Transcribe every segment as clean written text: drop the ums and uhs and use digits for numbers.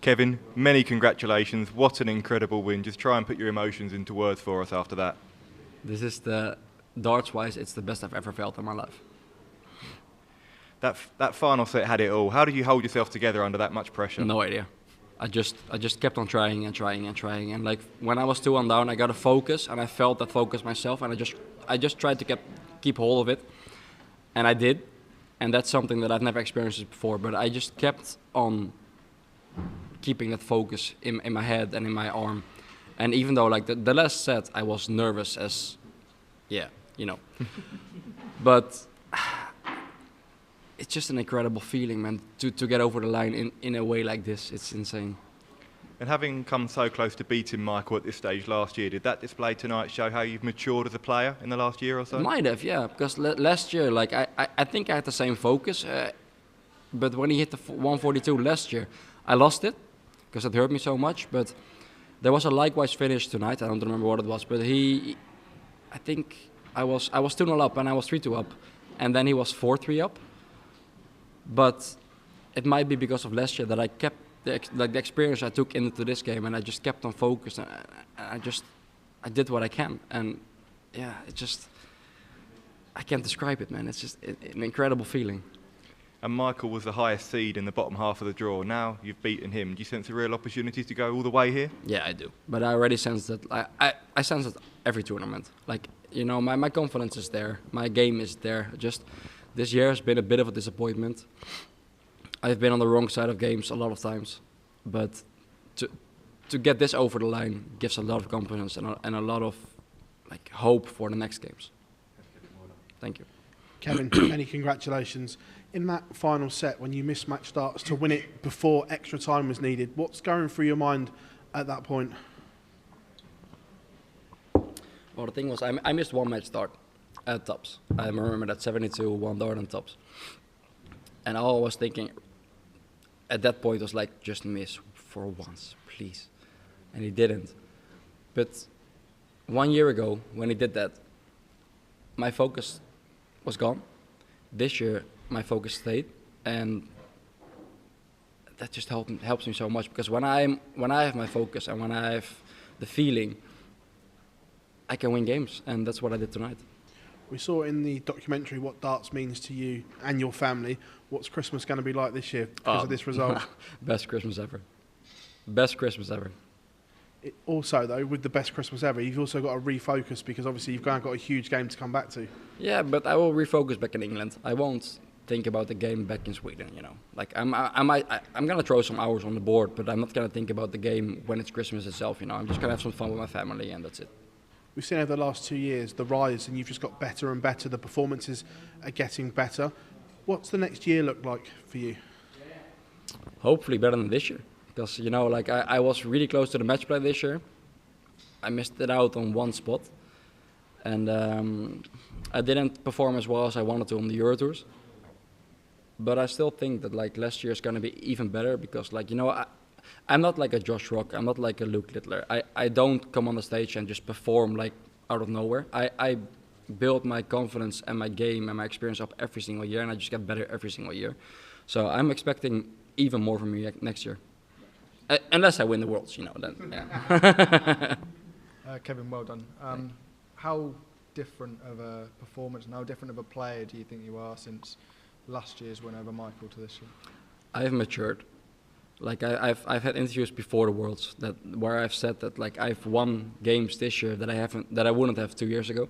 Kevin, many congratulations. What an incredible win. Just try and put your emotions into words for us after that. This is darts-wise, it's the best I've ever felt in my life. That final set had it all. How did you hold yourself together under that much pressure? No idea. I just kept on trying and trying and trying, and like when I was 2-1 down, I got a focus, and I felt that focus myself, and I just tried to keep hold of it, and I did, and that's something that I've never experienced before. But I just kept on keeping that focus in my head and in my arm, and even though like the last set I was nervous as, yeah, you know, but it's just an incredible feeling, man, to get over the line in a way like this. It's insane. And having come so close to beating Michael at this stage last year, did that display tonight show how you've matured as a player in the last year or so? Might have, yeah, because last year, like I think I had the same focus, but when he hit the 142 last year, I lost it because it hurt me so much. But there was a likewise finish tonight. I don't remember what it was, but I think I was 2-0 up and I was 3-2 up, and then he was 4-3 up. But it might be because of last year that I kept the experience I took into this game, and I just kept on focus, and I did what I can, and yeah, I can't describe it, man. It's just an incredible feeling. And Michael was the highest seed in the bottom half of the draw. Now you've beaten him. Do you sense a real opportunity to go all the way here? Yeah, I do. But I already sense that. I sense it every tournament. Like, you know, my confidence is there. My game is there. Just this year has been a bit of a disappointment. I've been on the wrong side of games a lot of times, but to get this over the line gives a lot of confidence and a lot of like hope for the next games. Thank you. Kevin, many congratulations. In that final set, when you mismatched darts to win it before extra time was needed, what's going through your mind at that point? Well, the thing was, I missed one match start at tops. I remember that 72, one dart on tops. And all I was thinking at that point was like, just miss for once, please. And he didn't. But 1 year ago, when he did that, my focus was gone. This year, my focus stayed, and that just helps me so much, because when I have my focus and when I have the feeling, I can win games, and that's what I did tonight. We saw in the documentary what darts means to you and your family. What's Christmas going to be like this year because of this result? Best Christmas ever. Best Christmas ever. Also, though, with the best Christmas ever, you've also got to refocus, because obviously you've got a huge game to come back to. Yeah, but I will refocus back in England. I won't think about the game back in Sweden, you know. Like I'm going to throw some hours on the board, but I'm not going to think about the game when it's Christmas itself, you know. I'm just going to have some fun with my family, and that's it. We've seen over the last 2 years the rise, and you've just got better and better. The performances are getting better. What's the next year look like for you? Hopefully better than this year, because, you know, like I was really close to the match play this year. I missed it out on one spot, and I didn't perform as well as I wanted to on the Euro Tours. But I still think that like last year is going to be even better, because, like, you know, I'm not like a Josh Rock, I'm not like a Luke Littler. I don't come on the stage and just perform like out of nowhere. I build my confidence and my game and my experience up every single year, and I just get better every single year. So I'm expecting even more from me next year. Unless I win the Worlds, you know, then, yeah. Kevin, well done. How different of a performance and how different of a player do you think you are since last year's win over Michael to this year? I've matured. Like I've had interviews before the Worlds where I've said that like I've won games this year that I wouldn't have 2 years ago,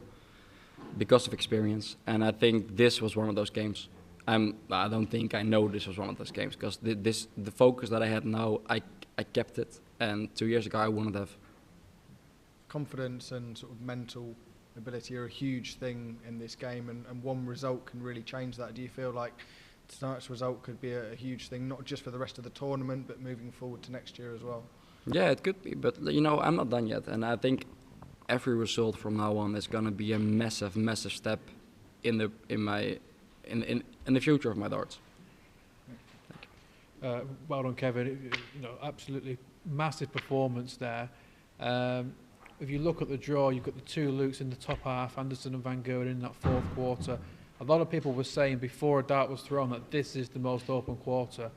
because of experience. And I think this was one of those games. I don't think I know this was one of those games, because the focus that I had now, I kept it, and 2 years ago I wouldn't have. Confidence and sort of mental ability are a huge thing in this game, and one result can really change that. Do you feel like tonight's result could be a huge thing, not just for the rest of the tournament, but moving forward to next year as well? Yeah, it could be, but, you know, I'm not done yet, and I think every result from now on is going to be a massive, massive step in the future of my darts. Well done, Kevin. You know, absolutely massive performance there. If you look at the draw, you've got the two Lukes in the top half, Anderson and Van Gogh in that fourth quarter. A lot of people were saying before a dart was thrown that this is the most open quarter,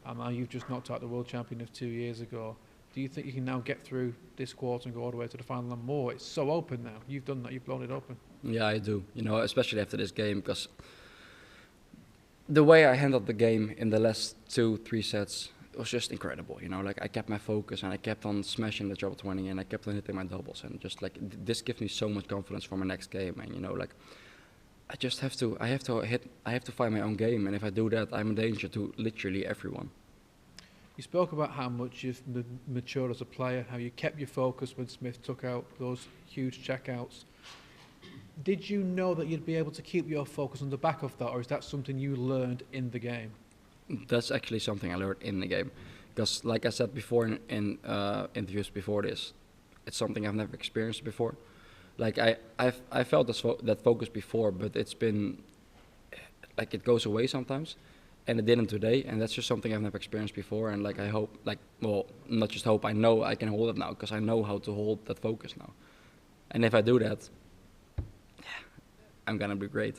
and now you've just knocked out the world champion of 2 years ago. Do you think you can now get through this quarter and go all the way to the final and more? It's so open now. You've done that. You've blown it open. Yeah, I do. You know, especially after this game, because the way I handled the game in the last 2-3 sets was just incredible. You know, like I kept my focus and I kept on smashing the treble 20 and I kept on hitting my doubles, and just like this gives me so much confidence for my next game. And you know, like I just have to find my own game, and if I do that, I'm a danger to literally everyone. You spoke about how much you've matured as a player, how you kept your focus when Smith took out those huge checkouts. Did you know that you'd be able to keep your focus on the back of that, or is that something you learned in the game? That's actually something I learned in the game, because like I said before in interviews before this, it's something I've never experienced before. Like I felt that focus before, but it's been like it goes away sometimes. And it didn't today, and that's just something I've never experienced before. And like I hope, like, well, not just hope, I know I can hold it now, because I know how to hold that focus now. And if I do that, yeah, I'm gonna be great.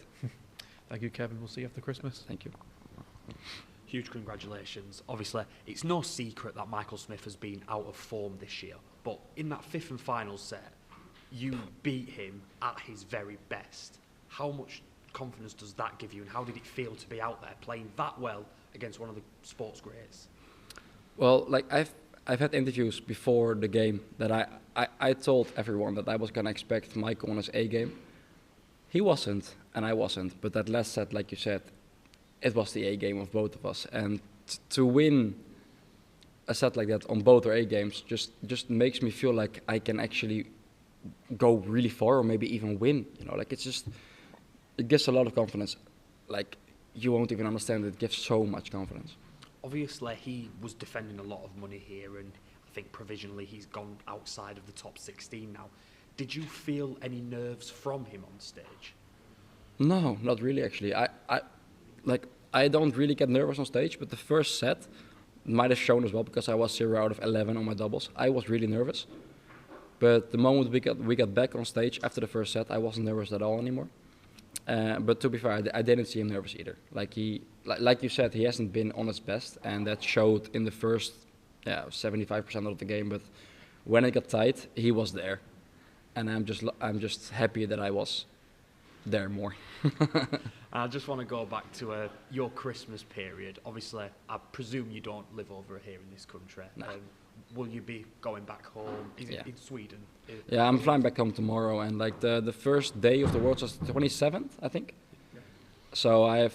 Thank you, Kevin. We'll see you after Christmas. Thank you. Huge congratulations. Obviously, it's no secret that Michael Smith has been out of form this year, but in that fifth and final set, you beat him at his very best. How much confidence does that give you, and how did it feel to be out there playing that well against one of the sports greats? Well, like I've had interviews before the game that I told everyone that I was gonna expect Michael on his A game. He wasn't, and I wasn't. But that last set, like you said, it was the A game of both of us, and to win a set like that on both our A games just makes me feel like I can actually go really far, or maybe even win. You know, like it gives a lot of confidence. Like, you won't even understand, it gives so much confidence. Obviously, he was defending a lot of money here, and I think provisionally he's gone outside of the top 16 now. Did you feel any nerves from him on stage? No, not really, actually. I don't really get nervous on stage, but the first set might have shown as well, because I was 0 out of 11 on my doubles. I was really nervous. But the moment we got back on stage after the first set, I wasn't nervous at all anymore. But to be fair, I didn't see him nervous either. Like like you said, he hasn't been on his best, and that showed in the first 75% of the game. But when it got tight, he was there, and I'm just happy that I was there more. I just want to go back to your Christmas period. Obviously, I presume you don't live over here in this country. No. Will you be going back home? Is it in Sweden? Yeah, I'm flying back home tomorrow, and like the first day of the Worlds was the 27th, I think. Yeah. So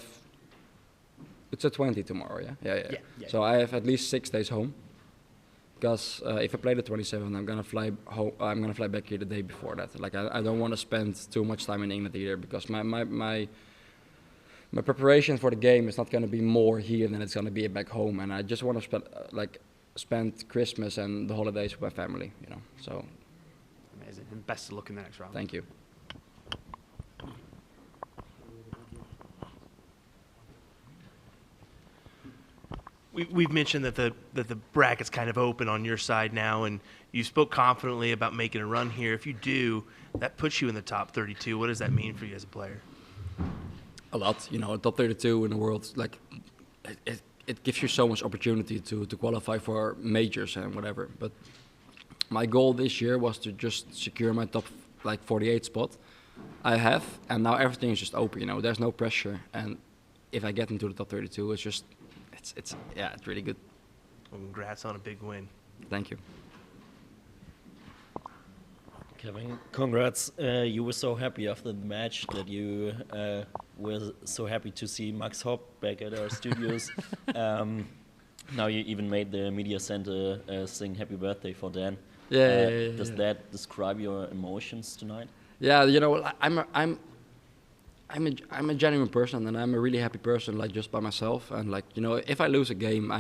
it's a 20 tomorrow, yeah? Yeah. So I have at least 6 days home, because if I play the 27th, I'm gonna fly home. I'm gonna fly back here the day before that. Like I don't want to spend too much time in England either, because my preparation for the game is not gonna be more here than it's gonna be back home, and I just want to spend Christmas and the holidays with my family, you know. So amazing, and best of luck in the next round. Thank you. We've mentioned that the bracket's kind of open on your side now, and you spoke confidently about making a run here. If you do, that puts you in the top 32. What does that mean for you as a player? A lot, you know. Top 32 in the world, like it gives you so much opportunity to qualify for majors and whatever. But my goal this year was to just secure my top 48 spot. I have, and now everything is just open. You know, there's no pressure, and if I get into the top 32, it's really good. Well, congrats on a big win. Thank you. Kevin, congrats. You were so happy after the match that you were so happy to see Max Hopp back at our studios. Now you even made the media center sing happy birthday for Dan. Yeah. Does that describe your emotions tonight? Yeah, you know, I'm a genuine person, and I'm a really happy person, like just by myself. And like, you know, if I lose a game,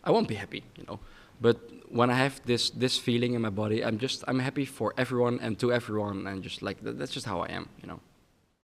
I won't be happy, you know. But when I have this feeling in my body, I'm happy for everyone and to everyone, and just like that's just how I am, you know.